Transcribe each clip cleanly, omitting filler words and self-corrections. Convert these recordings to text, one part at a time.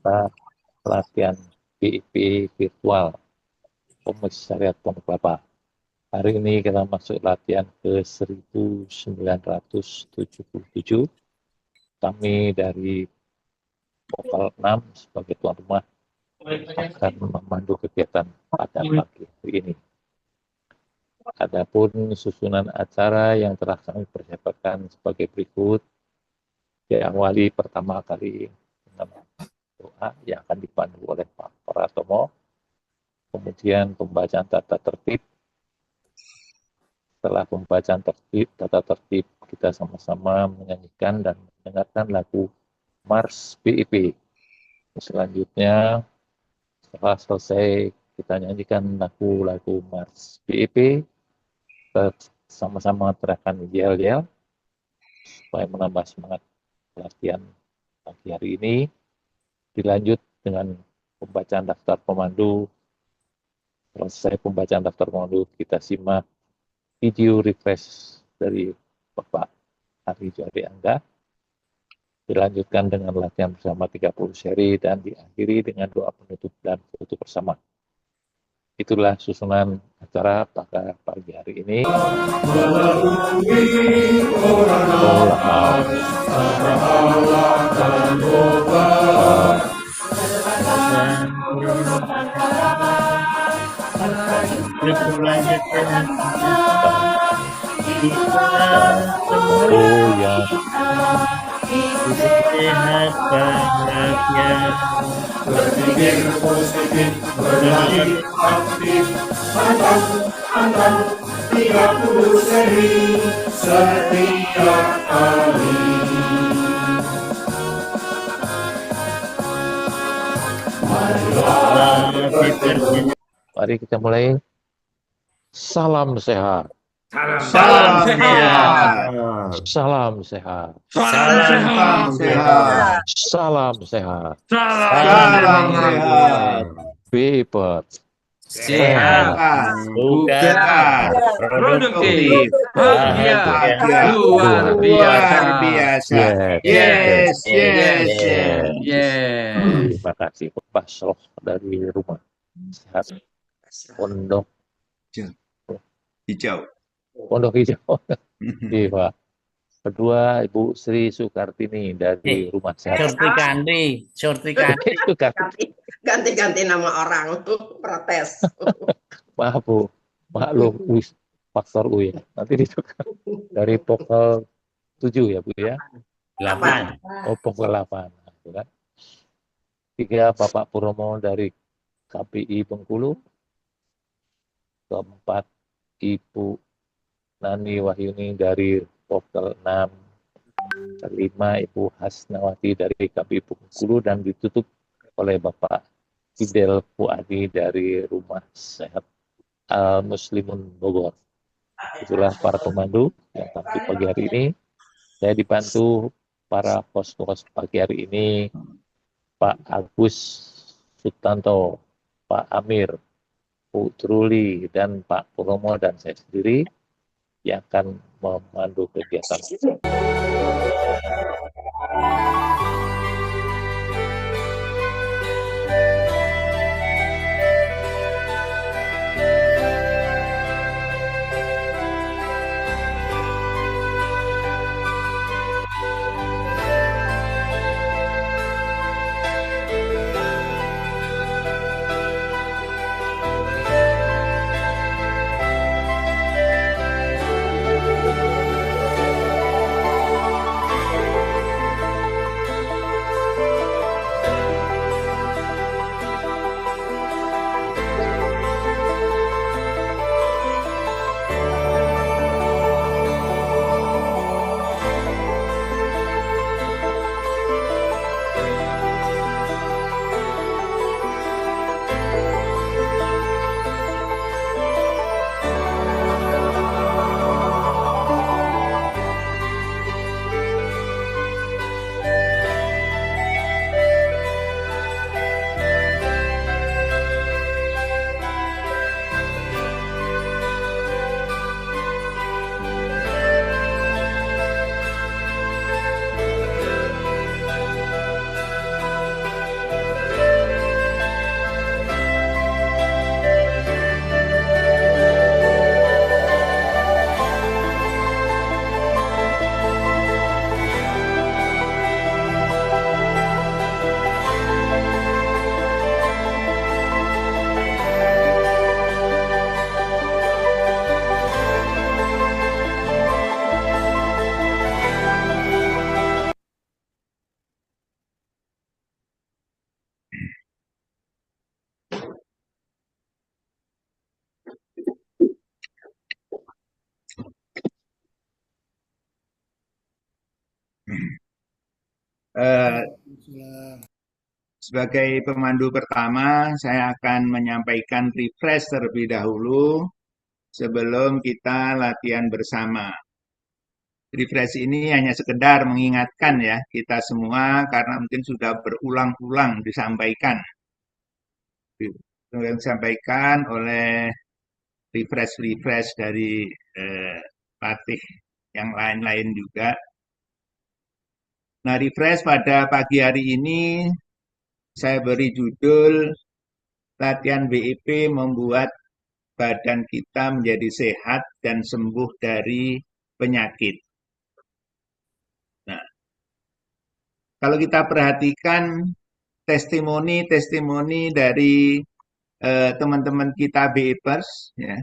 peserta latihan BIP virtual Komisariat Pondok Kelapa. Hari ini kita masuk latihan ke 1977. Kami dari Vokal 6 sebagai tuan rumah akan memandu kegiatan pada pagi hari ini. Adapun susunan acara yang telah kami persiapkan sebagai berikut. Diawali pertama kali dengan doa yang akan dipandu oleh Pak Pratomo. Kemudian pembacaan tata tertib. Setelah pembacaan tata tertib, kita sama-sama menyanyikan dan mendengarkan lagu Mars BIP. Selanjutnya, setelah selesai kita nyanyikan lagu-lagu Mars BIP, kita sama-sama teriakan yel-yel supaya menambah semangat latihan pagi hari ini. Dilanjut dengan pembacaan daftar pemandu. Selesai pembacaan daftar pemandu, kita simak video refresh dari Bapak Ari Jari Angga. Dilanjutkan dengan latihan bersama 30 seri dan diakhiri dengan doa penutup dan foto bersama. Itulah susunan acara pada pagi hari ini. Oh ya. Sehat bahagia, berpikir positif, bernyanyi aktif, antang 30 seri setiap kali. Mari kita mulai. Salam sehat. Salam sehat. Salam sehat. Salam sehat. Salam sehat. Salam sehat. Bebas. sehat, bukan produktif, bahagia, luar biasa. Yes. Terima kasih Pak Soh dari rumah sehat Pondok Hijau. Pondok Hijau. Iya Pak. Kedua Ibu Sri Sukartini dari rumah sehat. Surti Ganti-ganti nama orang, protes. Maaf Bu, maklum faktor U ya. Nanti ditukar dari pokok 7 ya Bu ya. 8. Oh pokok 8. Gitu kan. 3 Bapak Purnomo dari KPI Bengkulu. 4 Ibu Nani Wahyuni dari pokok 6. 5 Ibu Hasnawati dari KPI Bengkulu dan ditutup oleh Bapak Fidel Fuadi dari Rumah Sehat Al Muslimun Bogor. Itulah para pemandu yang tampil pagi hari ini. Saya dibantu para host-host pagi hari ini, Pak Agus Sutanto, Pak Amir, Bu Truli, dan Pak Purnomo dan saya sendiri yang akan memandu kegiatan. Eh, Sebagai pemandu pertama, saya akan menyampaikan refresh terlebih dahulu sebelum kita latihan bersama. Refresh ini hanya sekedar mengingatkan ya kita semua karena mungkin sudah berulang-ulang disampaikan oleh refresh dari pelatih yang lain-lain juga. Nah, refresh pada pagi hari ini saya beri judul latihan BIP membuat badan kita menjadi sehat dan sembuh dari penyakit. Nah, kalau kita perhatikan testimoni dari teman-teman kita BIPers ya,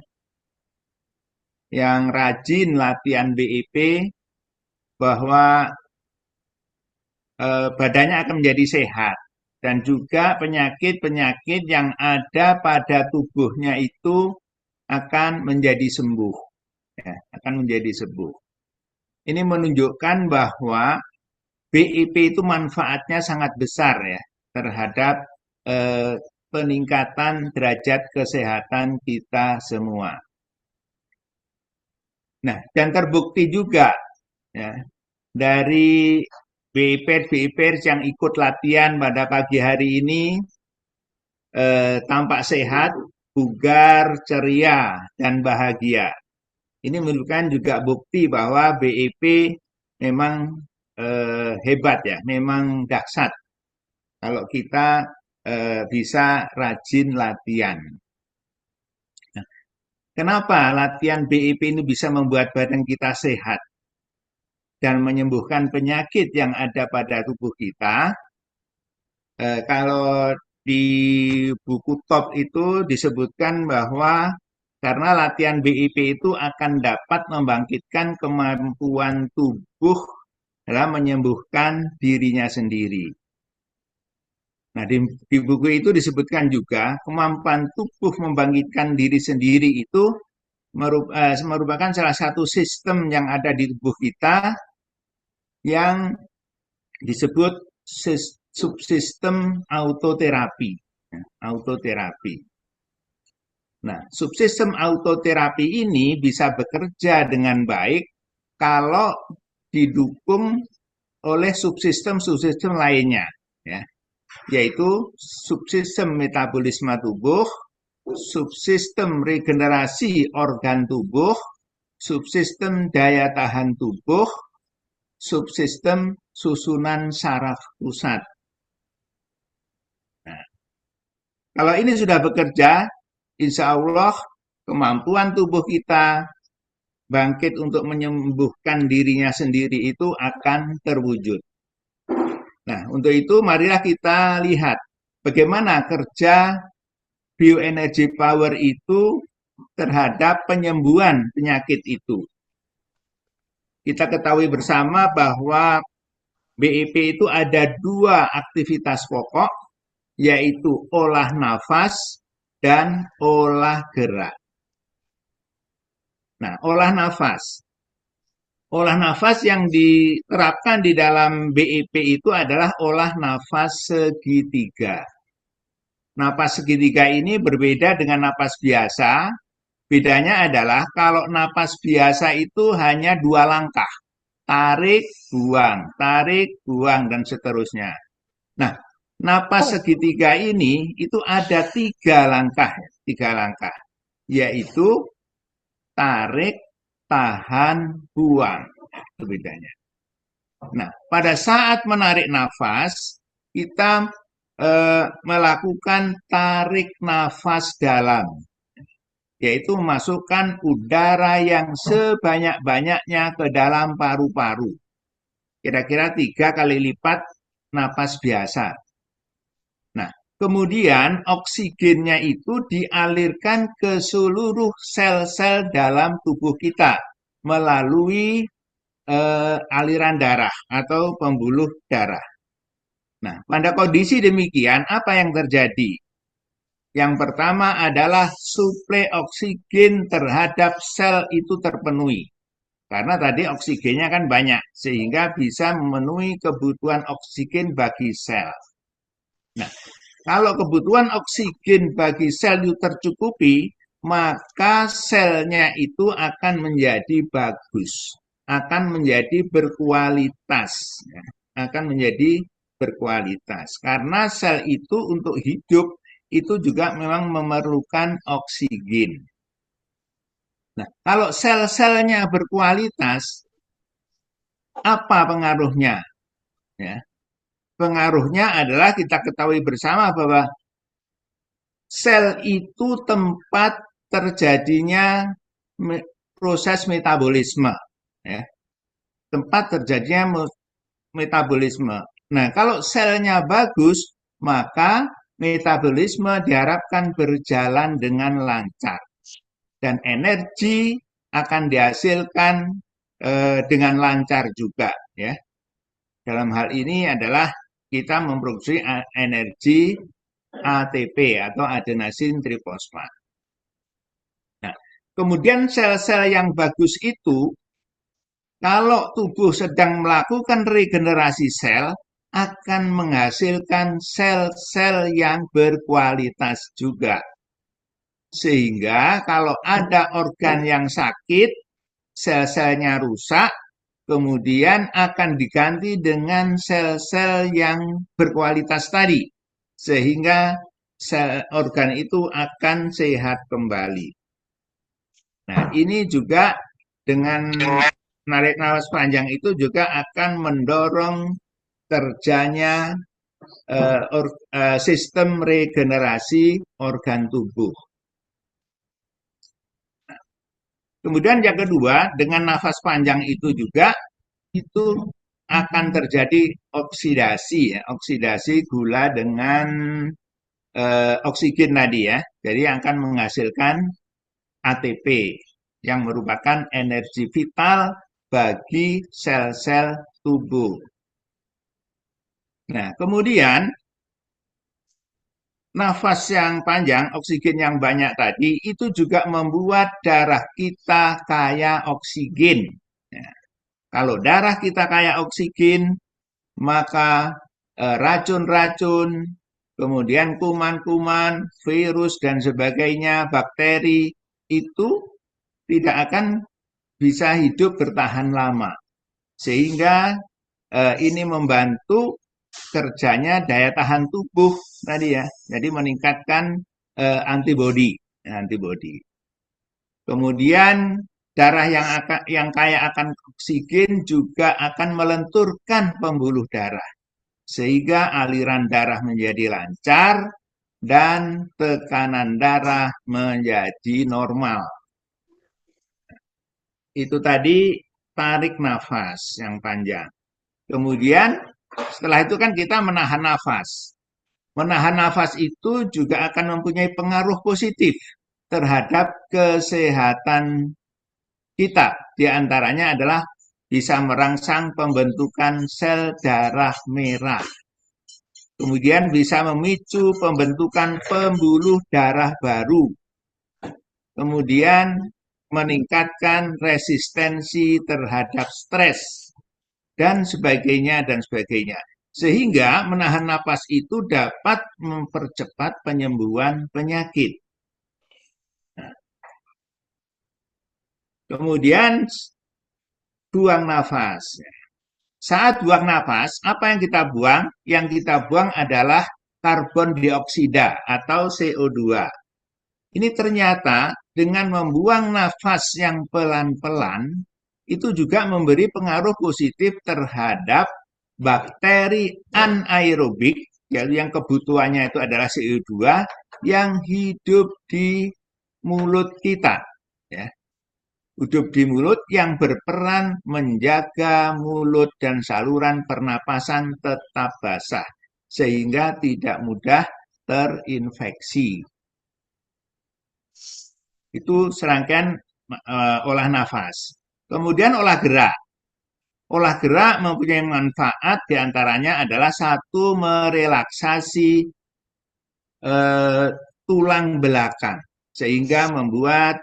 yang rajin latihan BIP bahwa badannya akan menjadi sehat dan juga penyakit-penyakit yang ada pada tubuhnya itu akan menjadi sembuh ya, akan menjadi sembuh. Ini menunjukkan bahwa BIP itu manfaatnya sangat besar ya terhadap peningkatan derajat kesehatan kita semua. Nah, dan terbukti juga ya, dari BIP yang ikut latihan pada pagi hari ini tampak sehat, bugar, ceria, dan bahagia. Ini menunjukkan juga bukti bahwa BIP memang hebat ya, memang dahsyat kalau kita bisa rajin latihan. Nah, kenapa latihan BIP ini bisa membuat badan kita sehat dan menyembuhkan penyakit yang ada pada tubuh kita? Kalau di buku top itu disebutkan bahwa karena latihan BIP itu akan dapat membangkitkan kemampuan tubuh dalam menyembuhkan dirinya sendiri. Nah, di buku itu disebutkan juga kemampuan tubuh membangkitkan diri sendiri itu merupakan salah satu sistem yang ada di tubuh kita yang disebut subsistem autoterapi. Autoterapi. Nah, subsistem autoterapi ini bisa bekerja dengan baik kalau didukung oleh subsistem-subsistem lainnya, ya, yaitu subsistem metabolisme tubuh, subsistem regenerasi organ tubuh, subsistem daya tahan tubuh, subsistem susunan saraf pusat. Nah, kalau ini sudah bekerja, insya Allah kemampuan tubuh kita bangkit untuk menyembuhkan dirinya sendiri itu akan terwujud. Nah, untuk itu marilah kita lihat bagaimana kerja bioenergy power itu terhadap penyembuhan penyakit itu. Kita ketahui bersama bahwa BIP itu ada dua aktivitas pokok, yaitu olah nafas dan olah gerak. Nah, olah nafas. Olah nafas yang diterapkan di dalam BIP itu adalah olah nafas segitiga. Napas segitiga ini berbeda dengan napas biasa. Bedanya adalah kalau napas biasa itu hanya 2 langkah. Tarik, buang, dan seterusnya. Nah, napas segitiga ini itu ada 3 langkah. 3 langkah. Yaitu tarik, tahan, buang. Itu bedanya. Nah, pada saat menarik nafas, kita melakukan tarik nafas dalam, yaitu memasukkan udara yang sebanyak-banyaknya ke dalam paru-paru. Kira-kira 3 kali lipat napas biasa. Nah, kemudian oksigennya itu dialirkan ke seluruh sel-sel dalam tubuh kita melalui aliran darah atau pembuluh darah. Nah, pada kondisi demikian, apa yang terjadi? Yang pertama adalah suplai oksigen terhadap sel itu terpenuhi. Karena tadi oksigennya kan banyak, sehingga bisa memenuhi kebutuhan oksigen bagi sel. Nah, kalau kebutuhan oksigen bagi sel itu tercukupi, maka selnya itu akan menjadi bagus, akan menjadi berkualitas, ya, akan menjadi berkualitas. Karena sel itu untuk hidup itu juga memang memerlukan oksigen. Nah, kalau sel-selnya berkualitas, apa pengaruhnya? Ya, pengaruhnya adalah kita ketahui bersama bahwa sel itu tempat terjadinya proses metabolisme, ya, tempat terjadinya metabolisme. Nah, kalau selnya bagus, maka metabolisme diharapkan berjalan dengan lancar dan energi akan dihasilkan dengan lancar juga, ya. Dalam hal ini adalah kita memproduksi energi ATP atau adenosin trifosfat. Nah, kemudian sel-sel yang bagus itu, kalau tubuh sedang melakukan regenerasi sel, akan menghasilkan sel-sel yang berkualitas juga. Sehingga kalau ada organ yang sakit, sel-selnya rusak, kemudian akan diganti dengan sel-sel yang berkualitas tadi. Sehingga sel organ itu akan sehat kembali. Nah, ini juga dengan menarik nafas panjang itu juga akan mendorong terjanya sistem regenerasi organ tubuh. Kemudian yang kedua, dengan nafas panjang itu juga itu akan terjadi oksidasi, ya, oksidasi gula dengan oksigen tadi, ya. Jadi akan menghasilkan ATP yang merupakan energi vital bagi sel-sel tubuh. Nah, kemudian nafas yang panjang, oksigen yang banyak tadi, itu juga membuat darah kita kaya oksigen. Ya. Kalau darah kita kaya oksigen, maka racun-racun, kemudian kuman-kuman, virus, dan sebagainya, bakteri, itu tidak akan bisa hidup bertahan lama. Sehingga ini membantu kerjanya daya tahan tubuh tadi, ya. Jadi meningkatkan antibodi. Kemudian darah yang kaya akan oksigen juga akan melenturkan pembuluh darah. Sehingga aliran darah menjadi lancar dan tekanan darah menjadi normal. Itu tadi tarik nafas yang panjang. Kemudian setelah itu kan kita menahan nafas. Menahan nafas itu juga akan mempunyai pengaruh positif terhadap kesehatan kita. Di antaranya adalah bisa merangsang pembentukan sel darah merah. Kemudian bisa memicu pembentukan pembuluh darah baru. Kemudian meningkatkan resistensi terhadap stres dan sebagainya dan sebagainya. Sehingga menahan napas itu dapat mempercepat penyembuhan penyakit. Nah, kemudian buang nafas. Saat buang nafas, apa yang kita buang? Yang kita buang adalah karbon dioksida atau CO2. Ini ternyata dengan membuang nafas yang pelan-pelan, itu juga memberi pengaruh positif terhadap bakteri anaerobik, yaitu yang kebutuhannya itu adalah CO2, yang hidup di mulut kita. Ya. Hidup di mulut yang berperan menjaga mulut dan saluran pernapasan tetap basah, sehingga tidak mudah terinfeksi. Itu serangkaian olah nafas. Kemudian olah gerak. Olah gerak mempunyai manfaat diantaranya adalah satu, merelaksasi tulang belakang sehingga membuat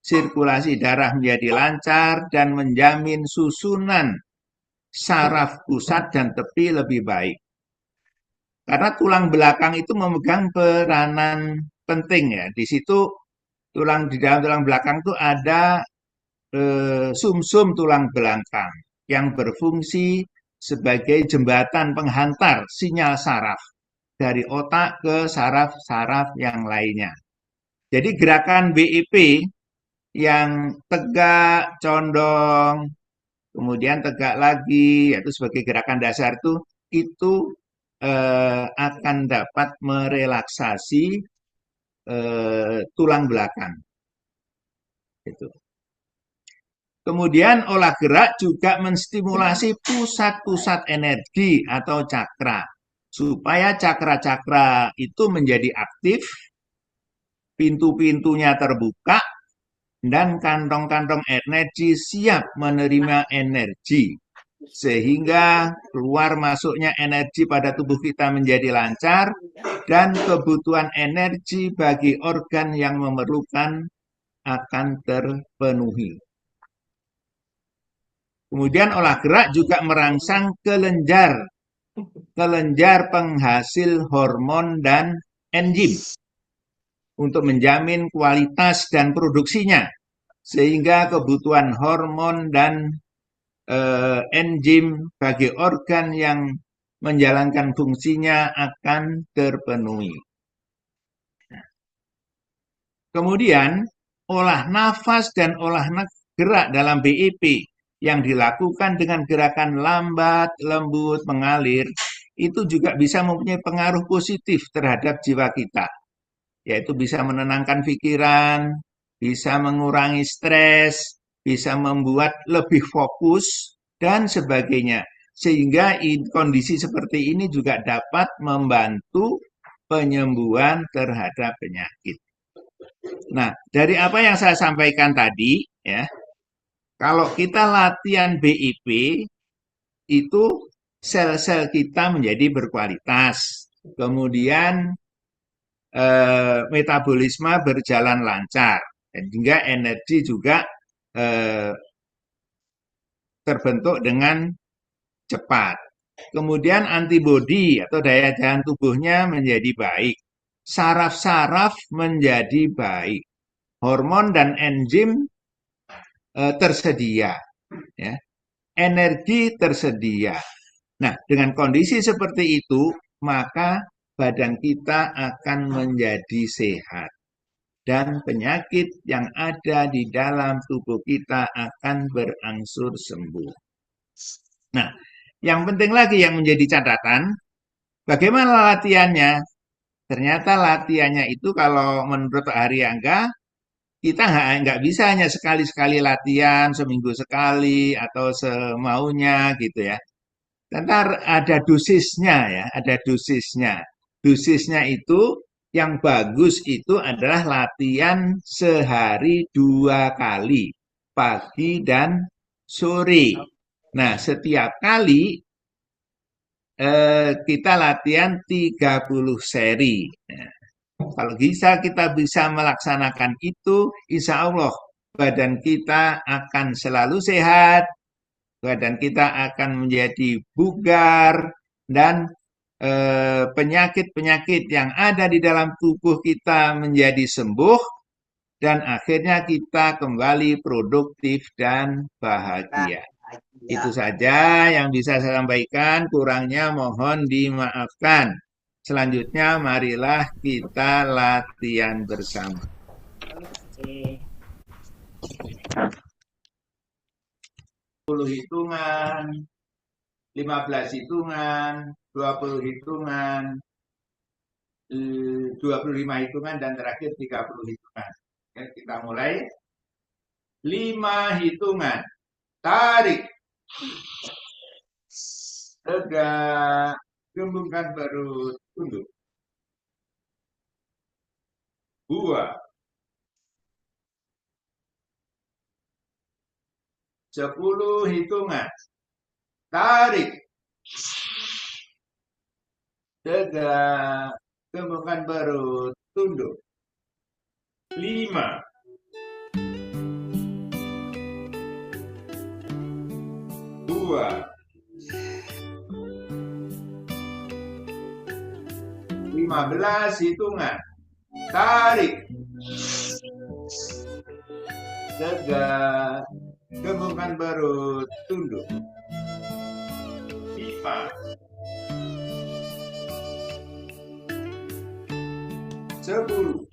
sirkulasi darah menjadi lancar, dan menjamin susunan saraf pusat dan tepi lebih baik. Karena tulang belakang itu memegang peranan penting ya. Di situ di dalam tulang belakang itu ada sumsum tulang belakang yang berfungsi sebagai jembatan penghantar sinyal saraf dari otak ke saraf-saraf yang lainnya. Jadi gerakan BEP yang tegak, condong, kemudian tegak lagi, yaitu sebagai gerakan dasar itu akan dapat merelaksasi tulang belakang. Itu. Kemudian olah gerak juga menstimulasi pusat-pusat energi atau cakra, supaya cakra-cakra itu menjadi aktif, pintu-pintunya terbuka, dan kantong-kantong energi siap menerima energi. Sehingga keluar masuknya energi pada tubuh kita menjadi lancar, dan kebutuhan energi bagi organ yang memerlukan akan terpenuhi. Kemudian olah gerak juga merangsang kelenjar penghasil hormon dan enzim untuk menjamin kualitas dan produksinya, sehingga kebutuhan hormon dan enzim bagi organ yang menjalankan fungsinya akan terpenuhi. Kemudian olah nafas dan olah gerak dalam BEP yang dilakukan dengan gerakan lambat, lembut, mengalir, itu juga bisa mempunyai pengaruh positif terhadap jiwa kita, yaitu bisa menenangkan pikiran, bisa mengurangi stres, bisa membuat lebih fokus, dan sebagainya. Sehingga kondisi seperti ini juga dapat membantu penyembuhan terhadap penyakit. Nah, dari apa yang saya sampaikan tadi, ya, kalau kita latihan BIP, itu sel-sel kita menjadi berkualitas. Kemudian metabolisme berjalan lancar. Dan hingga energi juga terbentuk dengan cepat. Kemudian antibodi atau daya tahan tubuhnya menjadi baik. Saraf-saraf menjadi baik. Hormon dan enzim tersedia. Ya. Energi tersedia. Nah, dengan kondisi seperti itu, maka badan kita akan menjadi sehat. Dan penyakit yang ada di dalam tubuh kita akan berangsur sembuh. Nah, yang penting lagi yang menjadi catatan, bagaimana latihannya? Ternyata latihannya itu kalau menurut Pak Haryangga, kita nggak bisa hanya sekali-sekali latihan, seminggu sekali, atau semaunya gitu ya. Tentu ada dosisnya ya, ada dosisnya. Dosisnya itu yang bagus itu adalah latihan sehari 2 kali, pagi dan sore. Nah, setiap kali kita latihan 30 seri. Nah, kalau kita bisa melaksanakan itu, insya Allah badan kita akan selalu sehat, badan kita akan menjadi bugar, dan penyakit-penyakit yang ada di dalam tubuh kita menjadi sembuh, dan akhirnya kita kembali produktif dan bahagia. Itu saja yang bisa saya sampaikan, kurangnya mohon dimaafkan. Selanjutnya marilah kita latihan bersama. 10 hitungan, 15 hitungan, 20 hitungan, 25 hitungan, dan terakhir 30 hitungan. Oke, kita mulai. 5 hitungan. Tarik. Tegak. Gembungkan perut. Tunduk. 2. 10 hitungan. Tarik. Tegak. Gembungkan perut. Tunduk. 5. 15 hitungan. Tarik. Tegak. Gembungkan perut. Tunduk. 5. 10.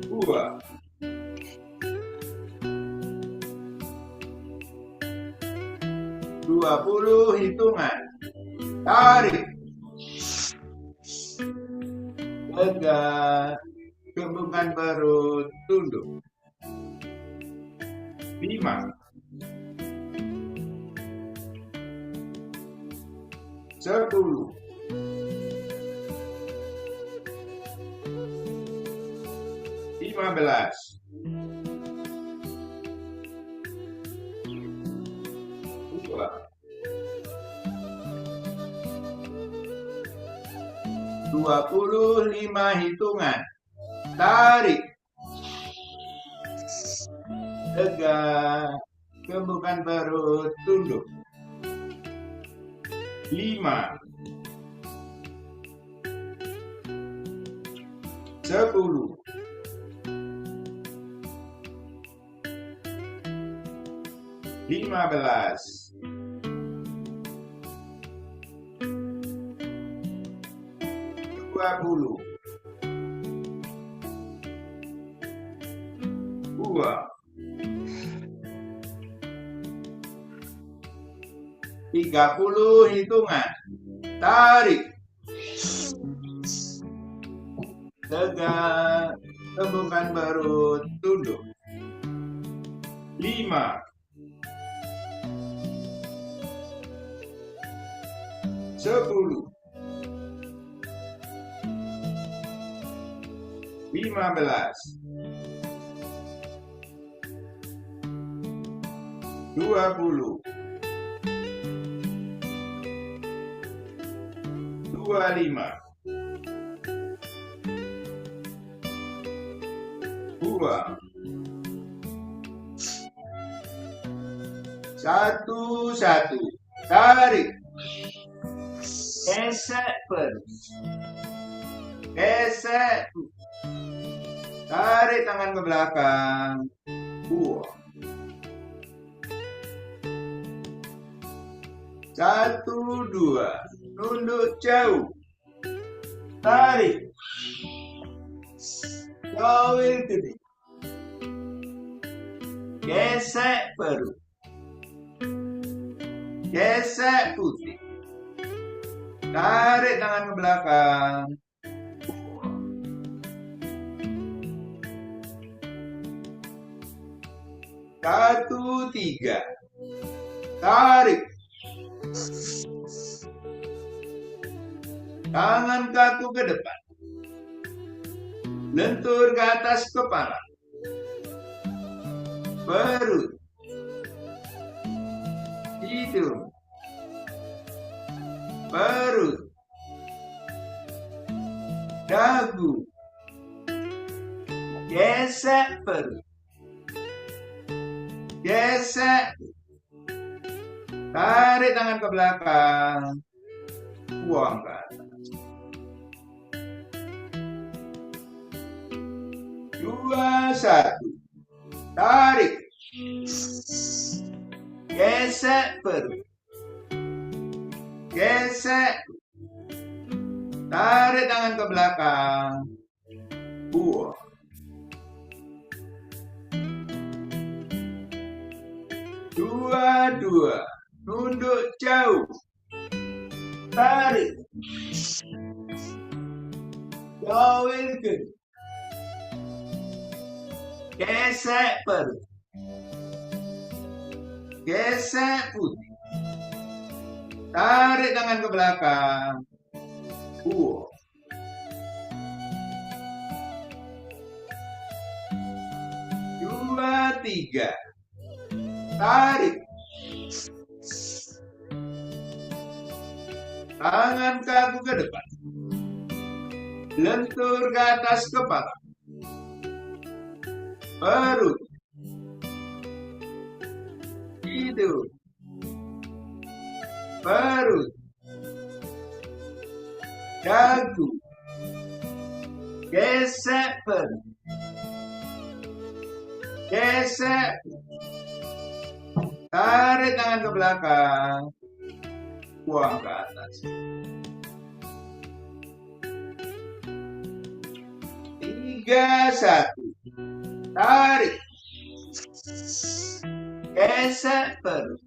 2. 20 hitungan. Tarik. Tegak. Gembungkan perut. Tunduk. 5. 10. 15. 25 hitungan. Tarik. Tegak. Gembungkan perut. Tunduk. 5. 10. 15. 20. 2. 30 hitungan. Tarik. Tegak. Gembungkan perut. Tunduk. 5. 10. 15. 20. 25. 2. 1. Tarik. Gesek perut. Gesek. Tarik tangan ke belakang. Buang. 1, 2. Nunduk jauh. Tarik. Jauhin gede. Gesek perut. Gesek putih. Tarik tangan ke belakang. 1, 3. Tarik. Tangan kaku ke depan. Lentur ke atas kepala. Perut. Hidung. Perut. Dagu. Gesek perut. Gesek. Tarik tangan ke belakang. Buang ke atas. 2, 1. Tarik. Gesek perut. Gesek. Tarik tangan ke belakang. Buang. 2. Nunduk jauh. Tarik. Jauhin ke. Gesek perut. Gesek putih. Tarik tangan ke belakang. Buang. 2, 3. Tarik. Tangan kaku ke depan. Lentur ke atas kepala. Perut. hidung, perut, dagu, gesek perut, gesek, tarik tangan ke belakang, buang ke atas. 3, 1, tarik, gesek perut,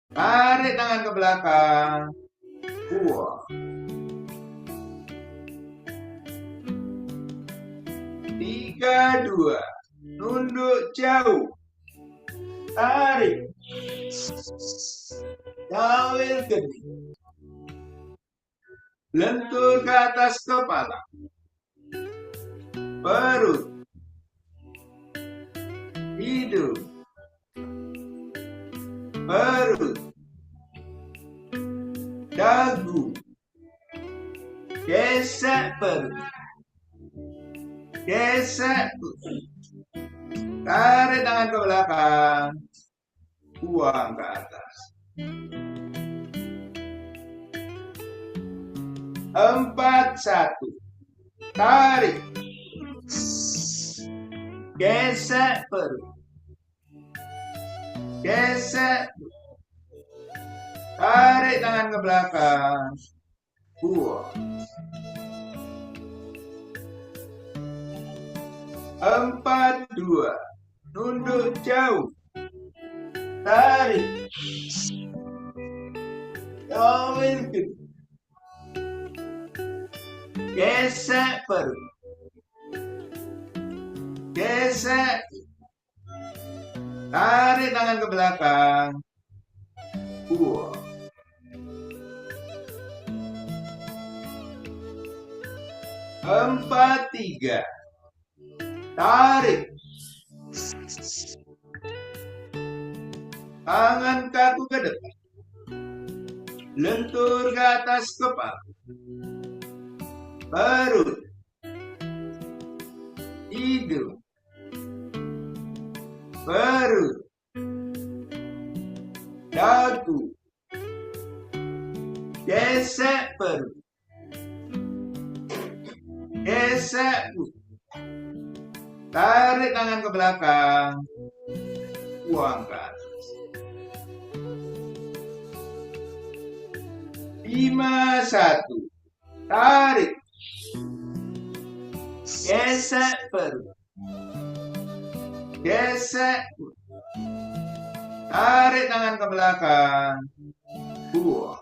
tarik tangan ke belakang, buang. 3, 2, nunduk jauh, tarik, jauh gede, lentur ke atas kepala, perut, hidung, perut, dagu, gesek perut, gesek, tarik tangan ke belakang, buang ke atas. 4, 1, tarik, gesek perut, gesek, tarik tangan ke belakang, buang. 4, 2, nunduk jauh, tarik, jauh gede, gesek perut, gesek, tarik tangan ke belakang, buang. 4, 3, tarik, tangan kaku ke depan, lentur ke atas kepala, perut, hidung, perut, dagu, gesek perut, gesek, tarik tangan ke belakang, buang ke atas. 5, 1, tarik, gesek perut, gesek, tarik tangan ke belakang, buang.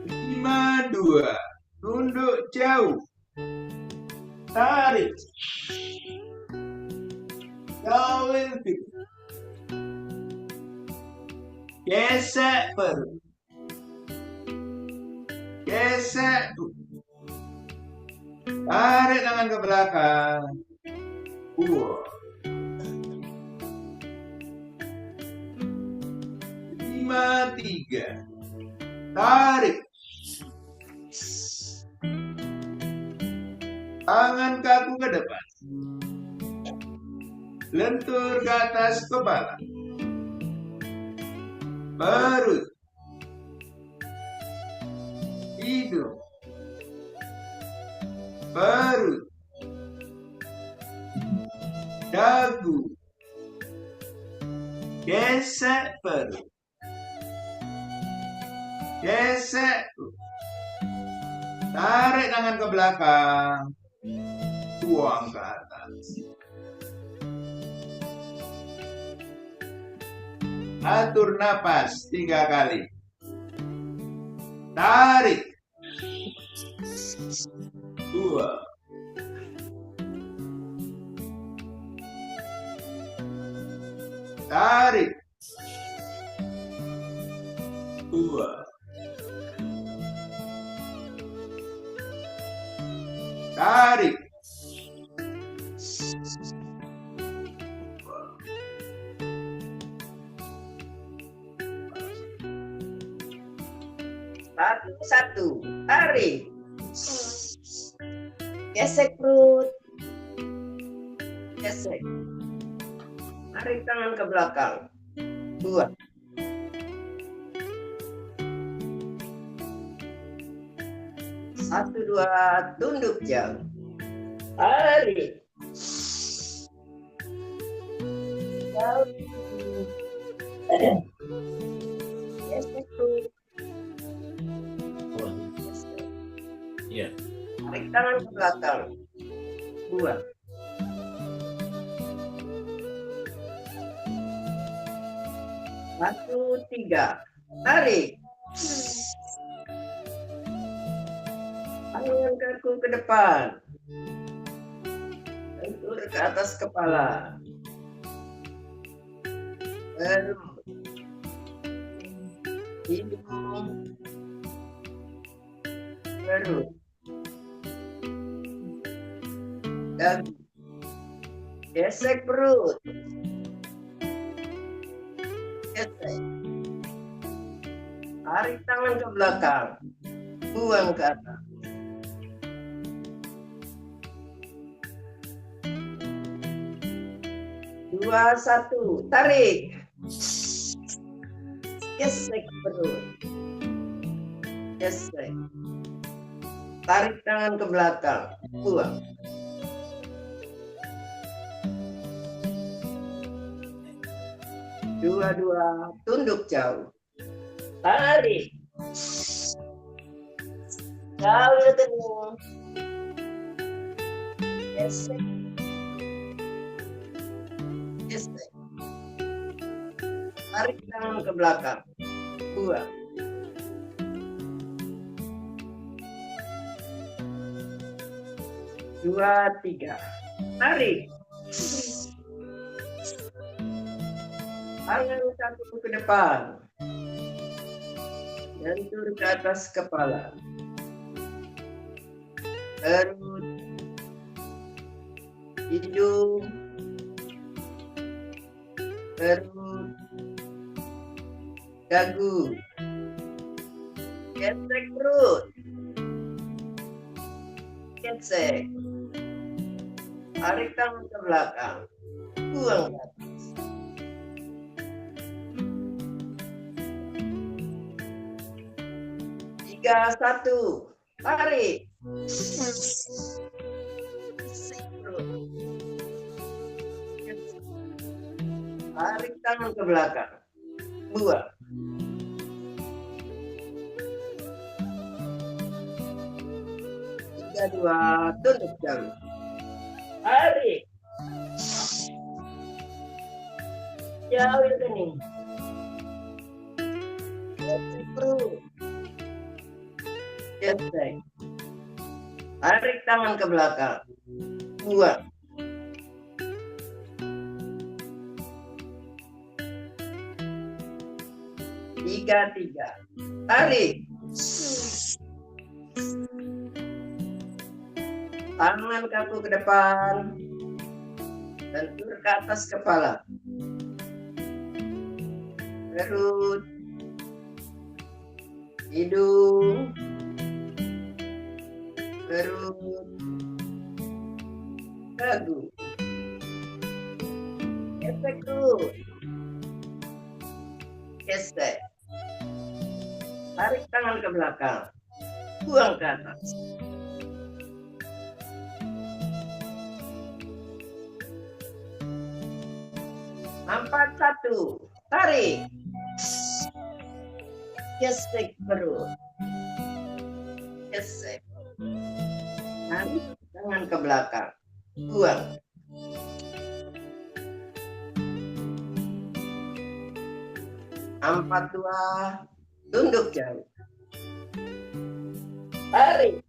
5, 2, tunduk jauh, tarik, jauh lebih, gesek perut, gesek, tarik tangan ke belakang, buang. 5, 3, tarik, tangan kaku ke depan, lentur ke atas kepala, perut, hidung, perut, dagu, gesek perut, gesek, tarik tangan ke belakang, buang ke atas. Atur napas 3 kali. Tarik. 2. Tarik. 2. Tarik. 1, tarik. Gesek perut. Gesek. Tarik tangan ke belakang. 2. Satu, 2, tunduk jauh. Tarik. Jauh. Gesek perut. Gesek. Iya. Tarik tangan ke belakang. 2. Satu, 3. Tarik. Tangan kaku ke depan. Lentur ke atas kepala. Perut. Hidung. Perut. Dagu. Gesek perut. Gesek. Tarik tangan ke belakang. Buang ke atas. Dua, 1. Tarik. Gesek perut. Gesek. Tarik tangan ke belakang. Buang. 2, tunduk jauh. Tarik. Jauh ya tening. Gesek. Gesek. Tarik tangan ke belakang. Buang. 2, 3. Tarik. Tangan kaku ke depan. Lentur ke atas kepala. Perut. Hidung. Perut. Dagu. Gesek perut. Gesek. Tarik tangan ke belakang. Buang ke atas. 3, 1. Tarik. Tarik tangan ke belakang. Buang. 3, 2, tunduk jauh. Tarik. Jauh ya kening. Gesek perut. Gesek. Tarik tangan ke belakang. Buang. 3, 3. Tarik. Tangan kaku ke depan. Lentur ke atas kepala. Perut. Hidung. Perut. Dagu. Gesek perut. Gesek. Tarik tangan ke belakang. Buang ke atas. Empat, 1. Tarik. Gesek perut. Gesek. Tarik tangan ke belakang. Buang. 4, 2. Tunduk jauh. Tarik.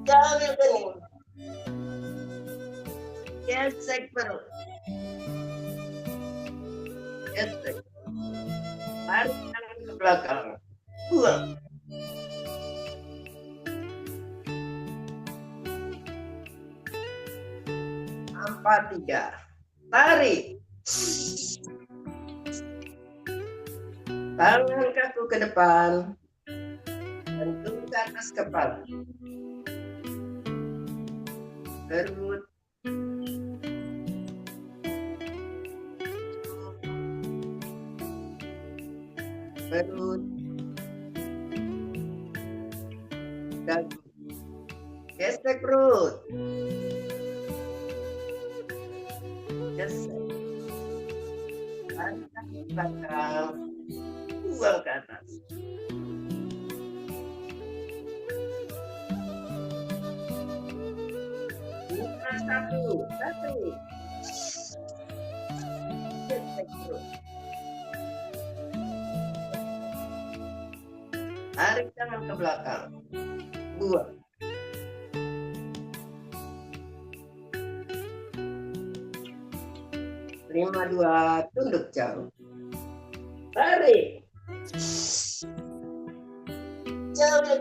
Jauh ya kening. Gesek perut. Gesek. Tarik tangan ke belakang. Buang. 4, 3. Tarik. Tangan kaku ke depan. Lentur ke atas kepala. perut, perut, dagu, gesek perut, gesek, angkat ke belakang, buang ke atas. Buka satu, gesek perut. Tarik tangan ke belakang, buang. Lima dua, tunduk jauh. Tarik. Jauh ke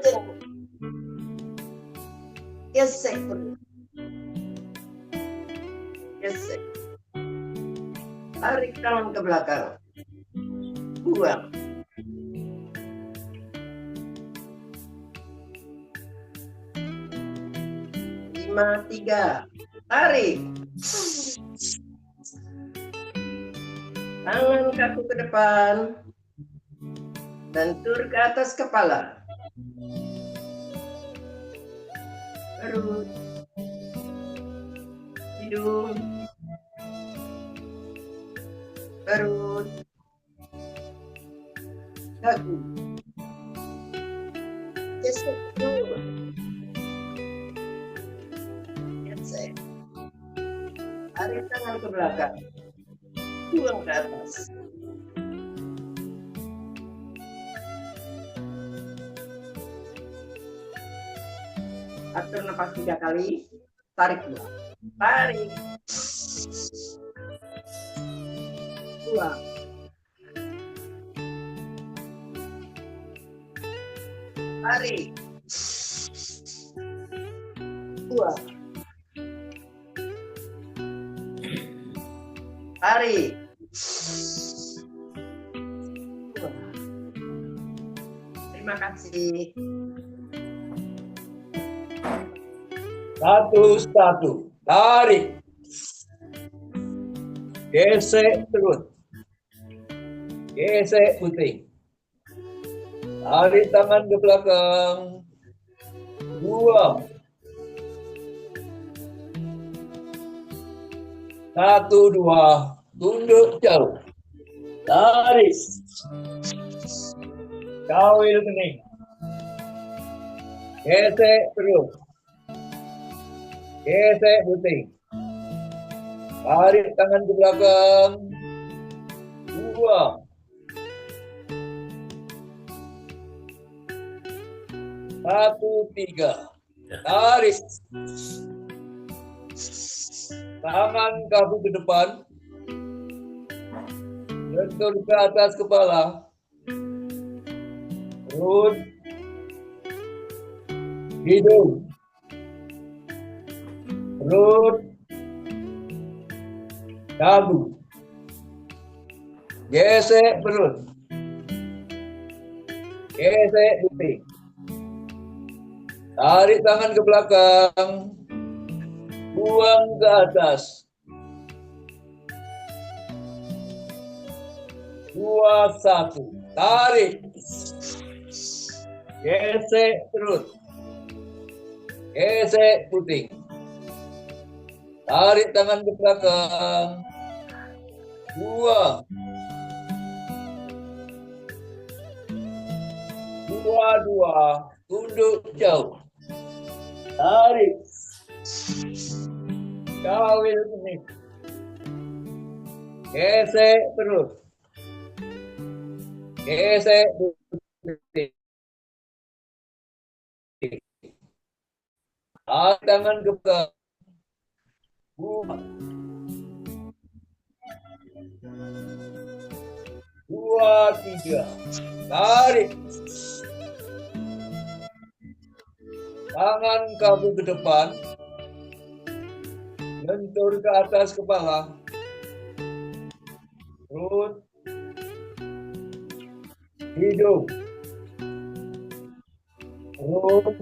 gesek perut. Gesek. Tarik tangan ke belakang. Buang. Lima tiga. Tarik. Tangan kaku ke depan. Bentur ke atas kepala. Perut. Hidung. Perut. Dagu. Gesek perut. Gesek. Tarik tangan ke belakang. Buang ke atas. Atur nafas 3 kali. Tarik dua. Tarik. Buang. Tarik. Buang. Tarik. Buang. Terima kasih. Satu, tarik, gesek terus, gesek puting, tarik tangan ke belakang, buang, satu, dua, tunduk jauh, tarik, kawil kening, gesek terus. Gesek puting. Tarik tangan ke belakang. Buang. Satu, tiga. Tarik. Tangan kaku ke depan. Lentur ke atas kepala. Perut. Hidung. Perut, dagu, gesek perut, gesek puting, tarik tangan ke belakang, buang ke atas, 2, 1, tarik, gesek perut, gesek puting. Tarik tangan ke belakang. Buang. 2, tunduk jauh. Tarik. Kawil kening. Gesek perut. Gesek puting. Tarik tangan ke belakang. Buang. 2, 3. Tarik. Tangan kamu ke depan. Lentur ke atas kepala. Perut. Hidung. Perut.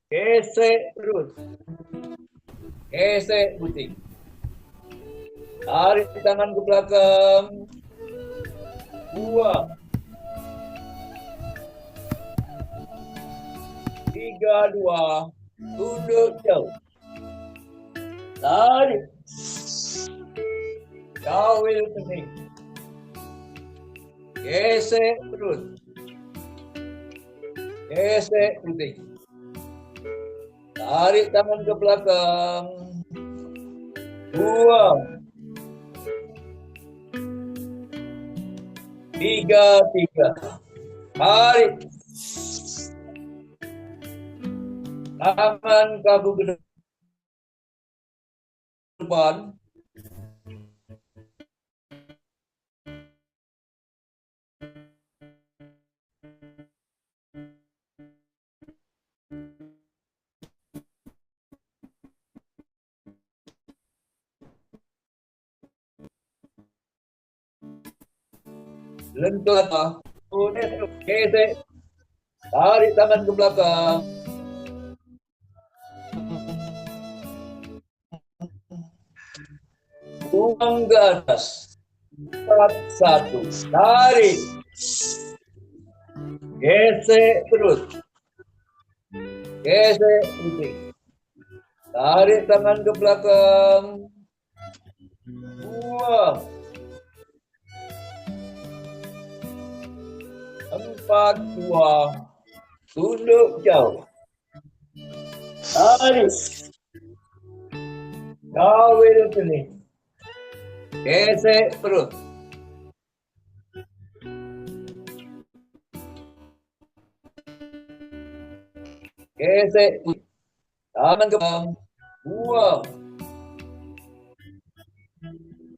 Gesek perut. Gesek putih. Tarik tangan ke belakang. Buang. 3, 2. Tunduk jauh. Tarik. Kawil kening. Gesek perut. Gesek putih. Tarik tangan ke belakang. Buang. 3, 3. Tarik. Tangan kaku ke depan. Lentur apa? Gesek. Tarik tangan ke belakang. Buang ke atas. 4, 1. Tarik. Gesek perut. Gesek putih. Tarik tangan ke belakang. Buang. 4, 2. Tunduk jauh. Tarik. Kawil kening. Gesek perut. Gesek putih. Tangan ke belakang. Buang.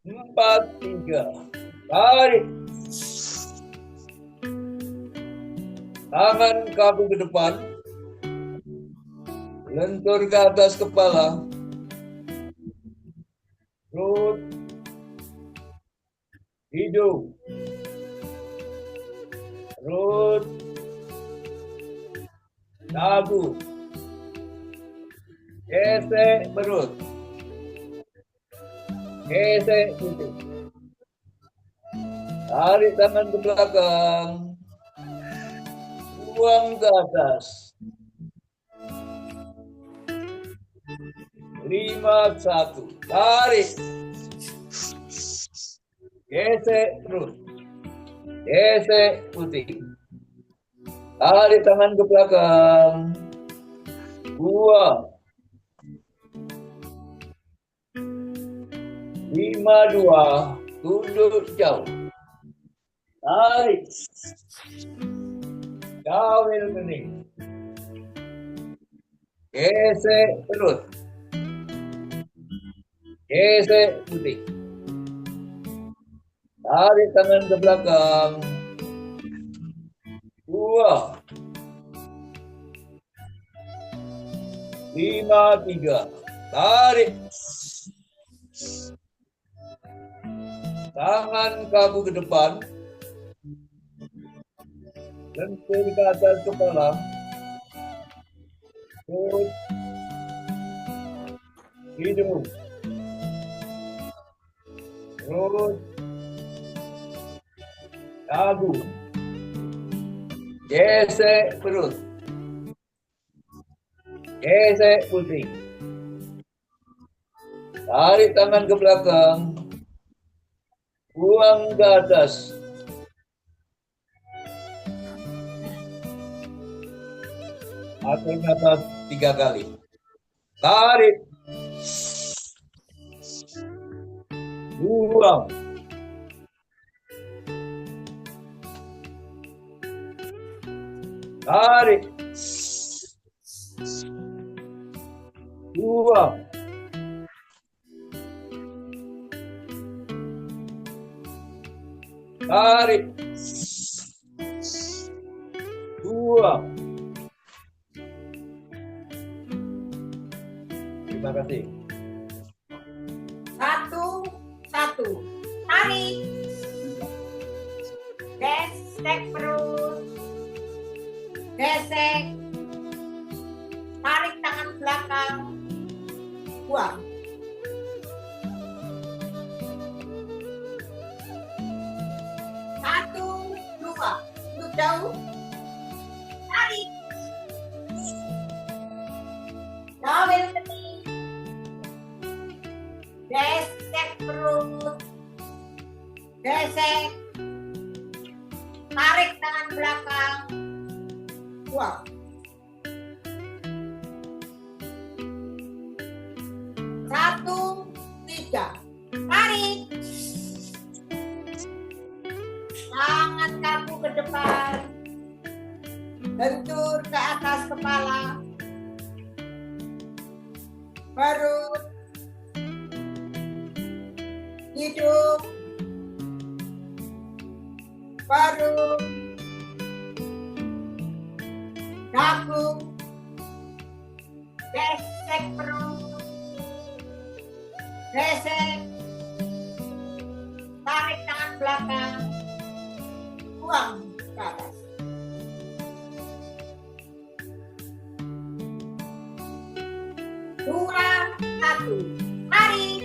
4, 3. Tarik. Tangan kaku ke depan. Lentur ke atas kepala. Perut. Hidung. Perut. Dagu. Gesek perut. Gesek putih. Tarik tangan ke belakang. Buang ke atas. 5, 1. Tarik. Gesek perut. Gesek putih. Tarik tangan ke belakang. Buang. 5, 2. Tunduk jauh. Tarik. Kawil kening. Gesek perut. Gesek putih. Tarik tangan ke belakang. Buang. 5, 3. Tarik. Tangan kaku ke depan. Lentur ke atas kepala. Perut. Hidung. Perut. Dagu. Gesek perut. Gesek putih. Tarik tangan ke belakang. Buang ke atas. Atur nafas 3 kali. Tarik. Buang. Tarik. Buang. Tarik. Buang. Terima kasih. 1, 1. Tarik. Gesek perut. Gesek. jauh. Tarik. Double knee. Gesek perut. Gesek. Tarik tangan belakang. Buang. Satu, tiga. Tarik. Tangan kamu ke depan. Bentur ke atas kepala. Perut. Hidung. Perut. Dagu. Gesek perut. Gesek. Tarik tangan belakang. Buang ke atas. Dua, satu. Tarik.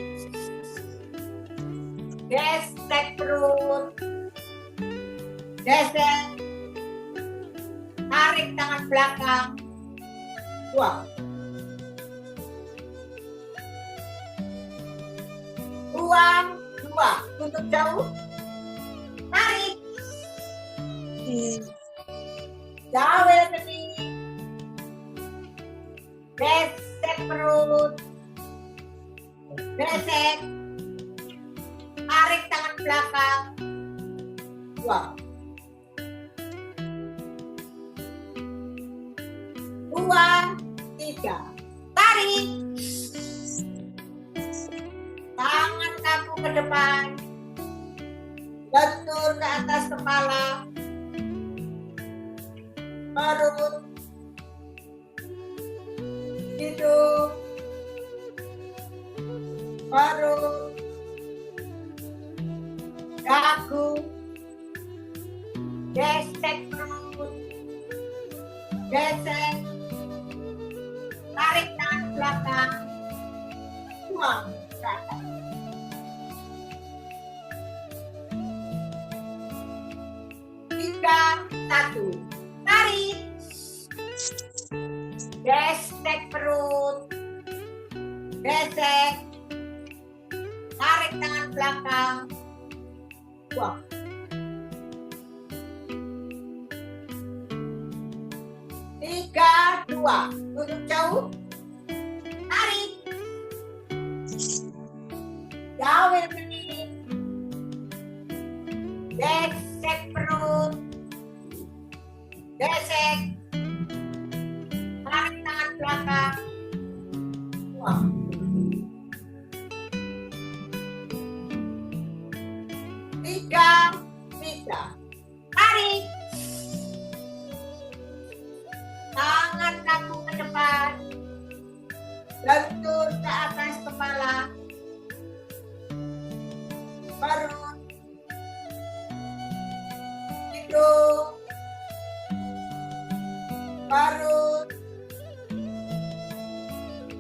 Gesek perut. Gesek. Tarik tangan belakang. Buang. Buang. Dua. Tutup jauh. Tarik. Double knee. Gesek perut. Gesek. Tarik tangan belakang. Buang. Dua, tiga. Tarik. Tangan kamu ke depan. Bentur ke atas kepala. Perut. Hidung. Perut. Dagu. Gesek perut. Gesek. Tarik tangan belakang. Buang ke atas. Tiga, satu. Tarik. Gesek perut. Gesek. Tarik tangan belakang. Buang. Tiga, dua. Tutup jauh. Tarik. Double knee. Gesek perut. Gesek. Tarik tangan belakang. Buang. Tiga, tiga. Tarik. Tangan kamu ke depan. Bentur ke atas kepala. Perut. Hidung. Perut.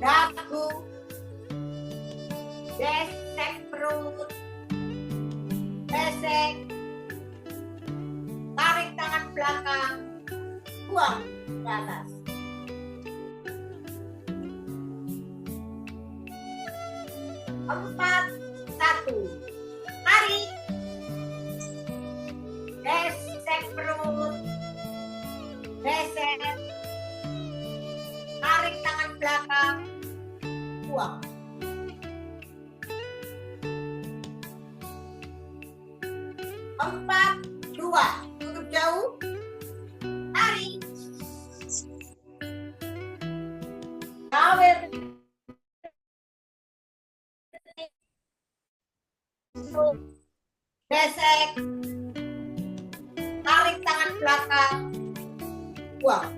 Dagu. Gesek perut. Gesek. Tarik tangan belakang. Buang ke atas. Empat, satu. Tarik. Gesek perut. Gesek. Tarik tangan belakang. Buang. Empat, dua. Tutup jauh. Tarik. Double. Gesek. Tarik tangan belakang. Buang.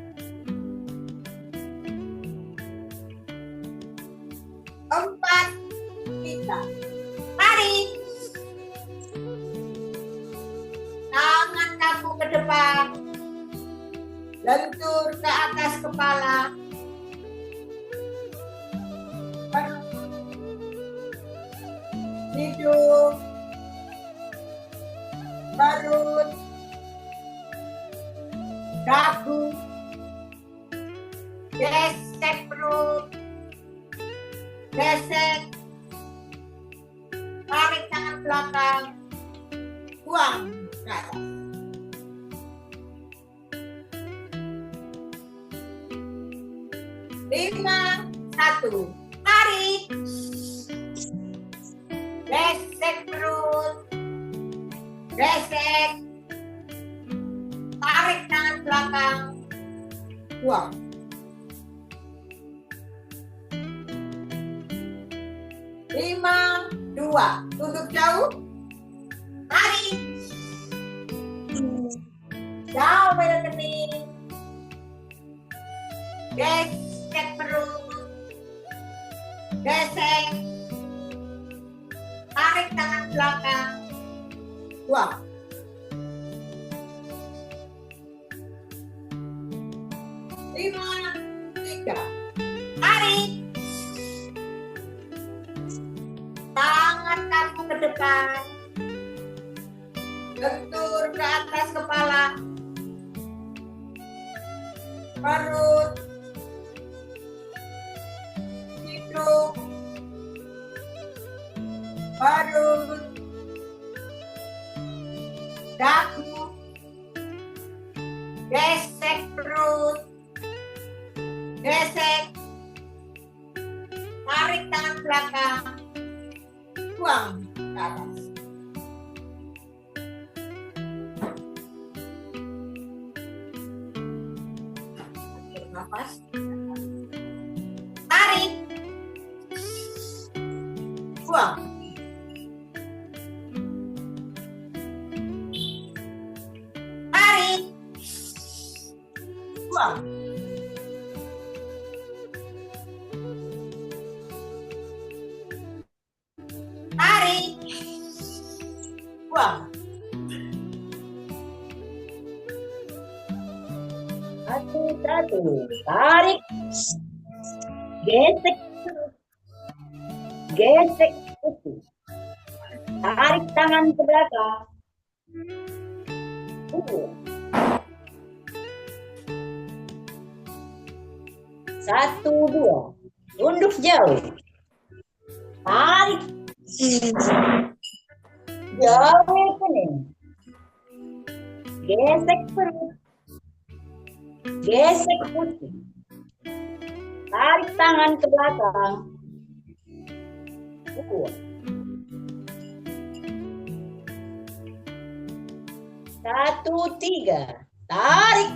Empat, tiga. Tarik. Tangan kamu ke depan. Lentur ke atas kepala. Perut. Hidung. Perut. dagu, gesek perut, gesek, tarik tangan belakang, buang ke atas. Lima, satu, tarik, gesek perut, gesek, tarik tangan belakang, buang. Lima, dua, tunduk jauh, tarik, jauh pada kening, gesek perut, gesek, tarik tangan belakang, buang. Lima, tiga, tarik, tangan kaku ke depan, bentur ke atas kepala, perut, hidung, perut, dagu, gesek perut, gesek, tarik tangan belakang, buang ke atas. Akhir nafas, tarik, buang. Tarik, buang. Tarik, buang. Satu, tarik, gesek, gesek putih, tarik tangan ke belakang, satu, dua, tunduk jauh, tarik, jauh kening, gesek perut, gesek putih, tarik tangan ke belakang, satu, tiga, tarik,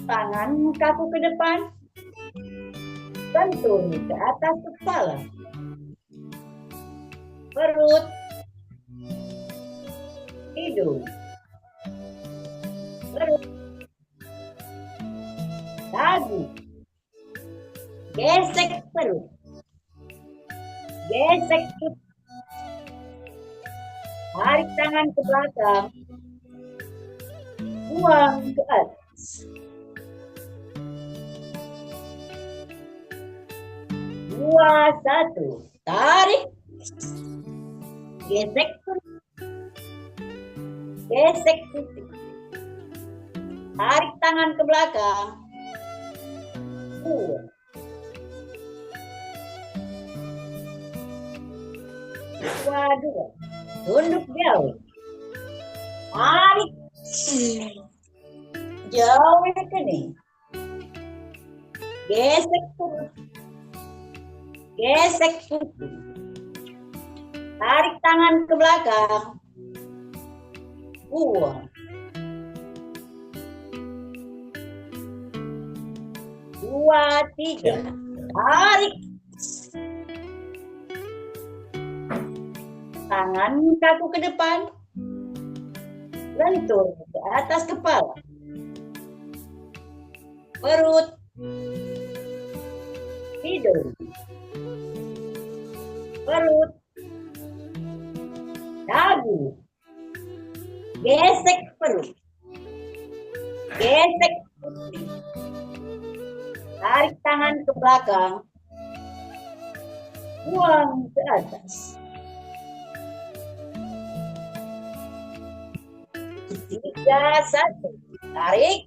tangan kaku ke depan, bentur ke atas kepala, perut, hidung, perut, dagu, gesek perut, gesek putih, tarik tangan ke belakang, buang ke atas. Dua, satu, tarik, gesek perut, gesek putih, tarik tangan ke belakang, buang. Dua, dua, tunduk jauh, tarik, jauh ke kening, gesek perut, gesek putih, tarik tangan ke belakang, buang. Dua, tiga, tarik, tangan kaku ke depan, lentur ke atas kepala, perut, hidung, perut, dagu, gesek perut, gesek putih, tarik tangan ke belakang, buang ke atas. 3-1. Tarik.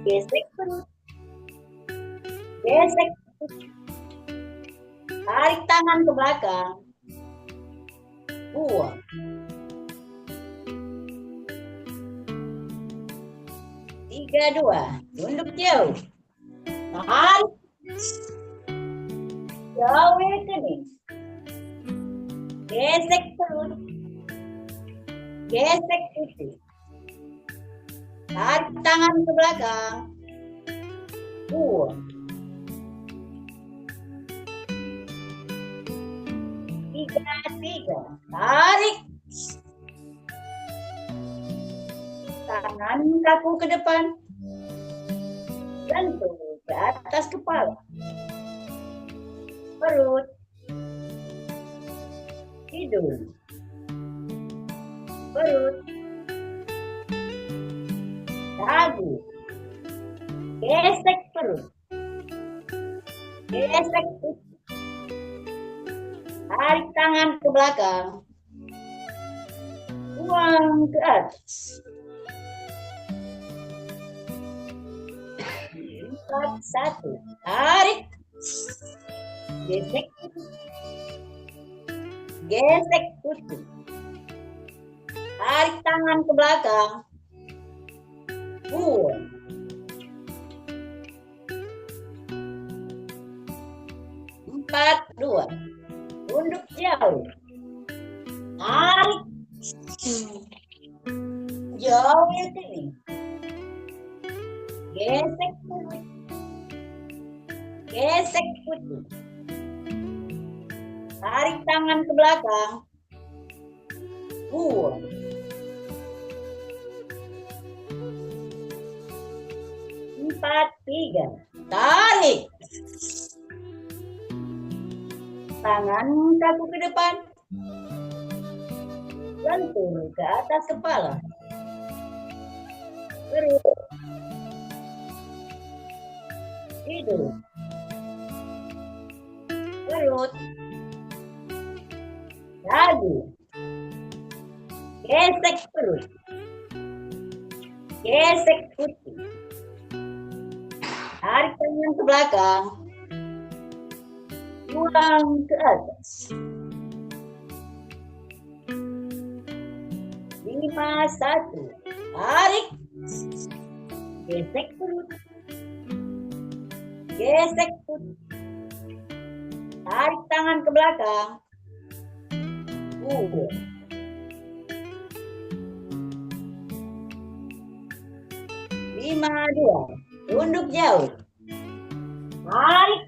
Gesek perut. Gesek perut. Tarik tangan ke belakang. Buang. 3-2. Tunduk jauh. Tarik. Jauh kening. Gesek perut. Gesek putih. Tarik tangan ke belakang. Buang. 3-3. Tarik. Tangan kaku ke depan. Gantung ke atas kepala. Perut. Hidung. Perut. Dagu. Gesek perut. Gesek perut. Tarik tangan ke belakang. Buang ke atas. 4-1. Tarik. Gesek putih. Gesek putih. Tarik tangan ke belakang. Buang. 4-2. Tunduk jauh. Tarik. Jauh ya sini. Gesek putih. Gesek putih. Tarik tangan ke belakang. Buang. 4-3. Tarik. Tangan kaku ke depan. Gantung ke atas kepala. Perut. Hidung. Perut. Dagu. Gesek perut. Gesek putih. Tarik tangan ke belakang. Buang ke atas. 5-1. Tarik. Gesek perut. Gesek putih. Tarik tangan ke belakang. Buang. 5-2. Tunduk jauh. Tarik.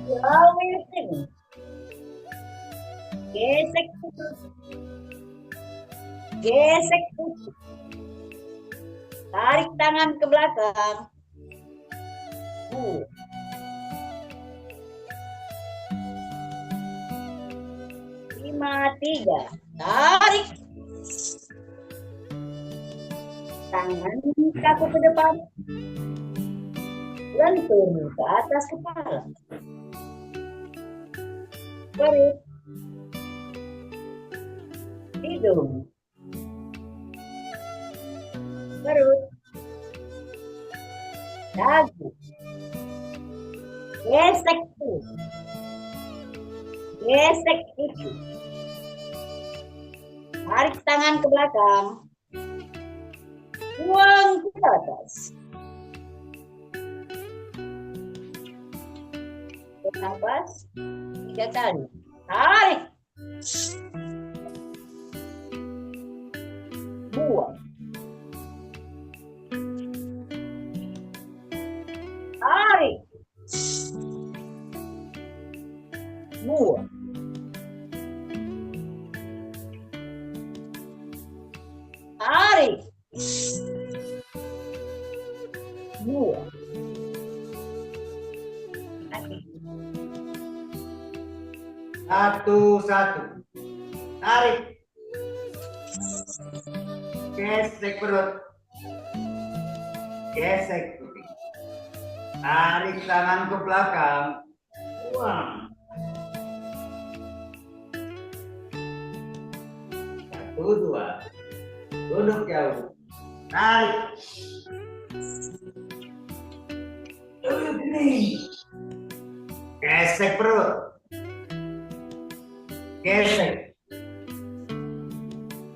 Jauh ke sini. Gesek putih. Gesek putih. Tarik tangan ke belakang. 5-3. Tarik. Tangan kaku ke depan. Lentur ke atas kepala. Perut. Hidung. Perut. Dagu. Gesek perut. Gesek itu. Tarik tangan ke belakang. Buang ke atas. Bernafas 3 kali. Tarik. Buang. Tarik. Buang. Tarik. Buang. 1-1. Tarik. Gesek perut. Gesek putih. Tarik tangan ke belakang. Buang. dua. Duduk jauh. Tarik. Duduk nih. Gesek perut. Gesek.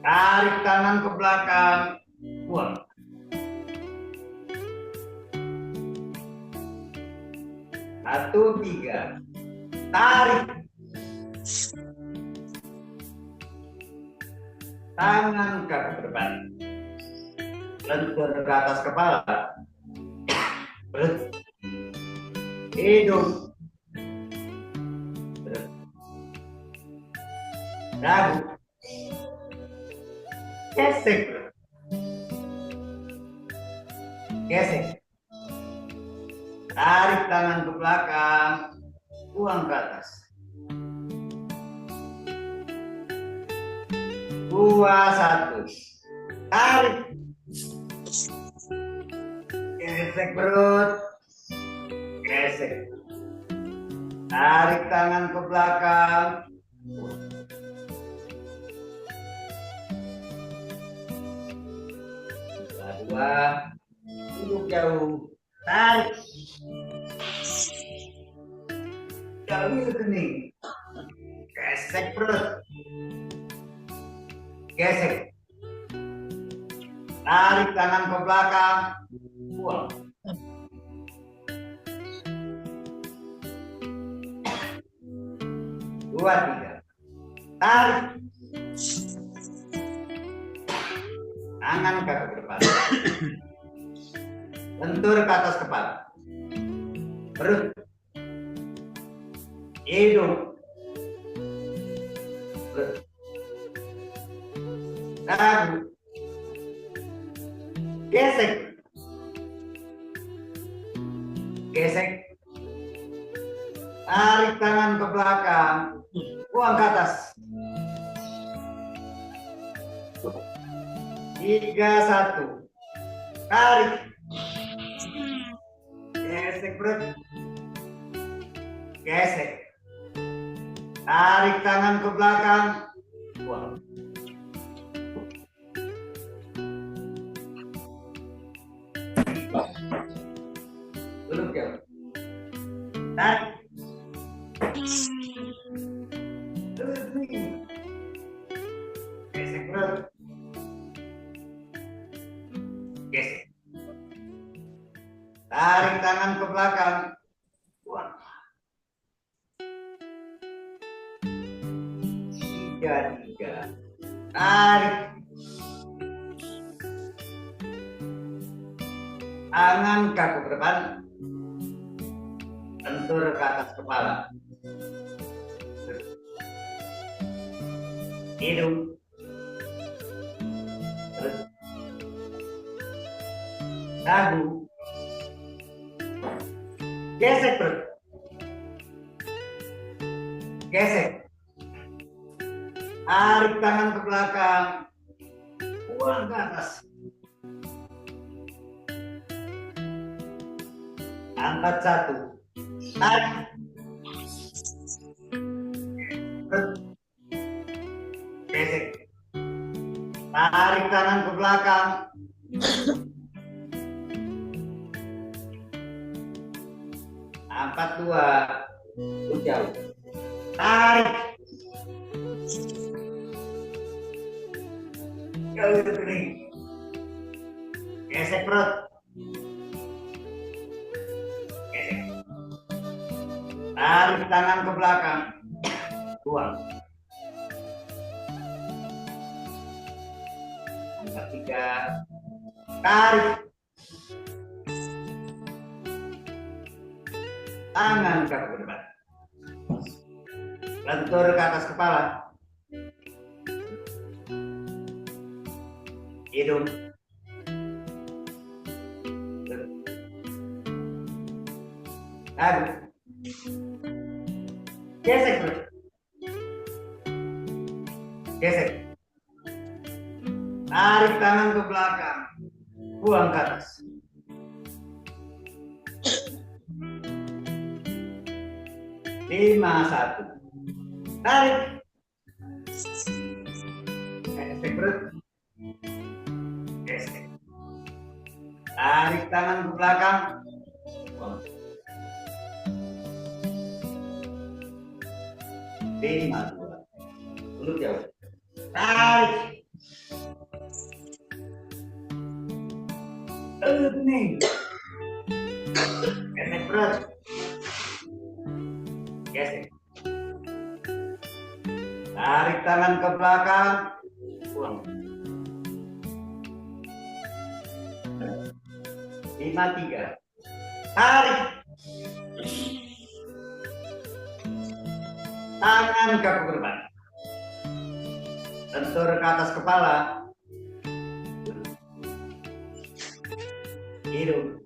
Tarik tangan ke belakang. Buang. Satu, tiga. Tarik. Tangan kaki depan. Lentur ke atas kepala. Perut. Hidung. Perut. Dagu. Gesek. Gesek. Tarik tangan ke belakang. Buang ke atas. Dua, satu. Tarik. Gesek perut. Gesek. Tarik tangan ke belakang. Dua. Duduk jauh. Tarik. Jauh kening. Gesek perut. Gesek. Tarik tangan ke belakang. Buang. Dua, tiga. Tarik. Tangan kaki ke depan. Lentur ke atas kepala. Perut. Hidung. Perut. Dagu. Gesek. Gesek. Tarik tangan ke belakang. Buang ke atas. 3, 1. Tarik. Gesek perut. Gesek. Tarik tangan ke belakang. Buang. Duduk jauh. Tarik. Duduk nih. Gesek perut. Gesek. Tarik tangan ke belakang. Buang. 3, 3. Tarik. Tangan kaki ke depan. Lentur ke atas kepala. Hidung. Dagu. Gesek perut. Gesek. Tarik tangan ke belakang. Buang ke atas. Angkat 1. Tarik. Perut. Gesek. Tarik tangan ke belakang. Angkat 2. Jauh. Tarik. Jauh kening. Gesek perut. Gesek. Tarik tangan ke belakang. Buang. Angkat 3. Tarik. Tangan kaki ke depan. Lentur ke atas kepala. Hidung. Dagu. Gesek perut. Gesek. Tarik tangan ke belakang. Buang ke atas. Lima, 1. Tarik. Gesek perut. Gesek. Tarik tangan ke belakang. Buang. 5, 2. Mulut jauh. Tarik. Nih. Gesek perut. Gesek. Tarik tangan ke belakang. Buang. 5, 3. Tarik. Tangan ke korban. Lentur ke atas kepala. Hidung.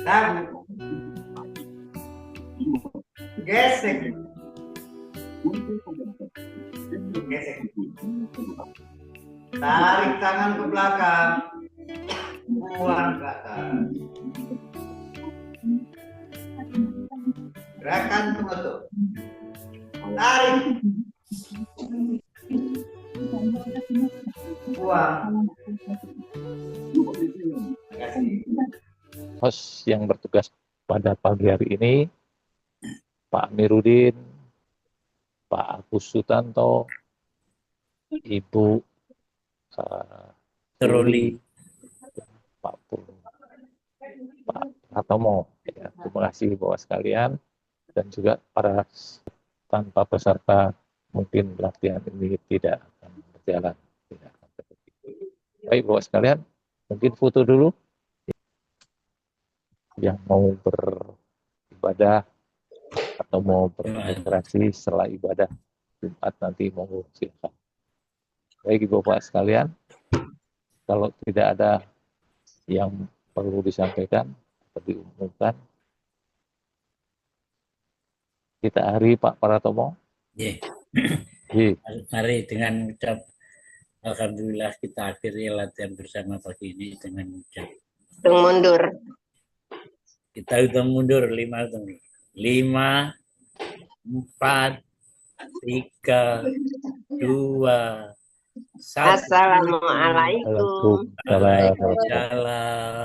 Dagu. Gesek. Gesek. Tarik tangan ke belakang. Buang ke atas. Gerakan penutup. Tarik. Buang. Terima kasih. Host yang bertugas pada pagi hari ini, Pak Amiruddin, Pak Agus Sutanto, Ibu Troli. Pak Pratomo. Ya, terima kasih Bapak sekalian, dan juga para tanpa peserta mungkin latihan ini tidak akan berjalan. Tidak akan terjadi. Baik Bapak sekalian, mungkin foto dulu. Yang mau beribadah atau mau berinteraksi setelah ibadah Jumat nanti monggo silakan. Baik Bapak sekalian, kalau tidak ada yang perlu disampaikan atau diumumkan, kita akhiri Pak Pratomo. Yeah. Mari dengan ucap alhamdulillah kita akhiri latihan bersama pagi ini dengan ucap mundur. Kita hitung mundur 5 hitung. 5, 4, 3, 2, 1. Assalamualaikum. Waalaikumsalam.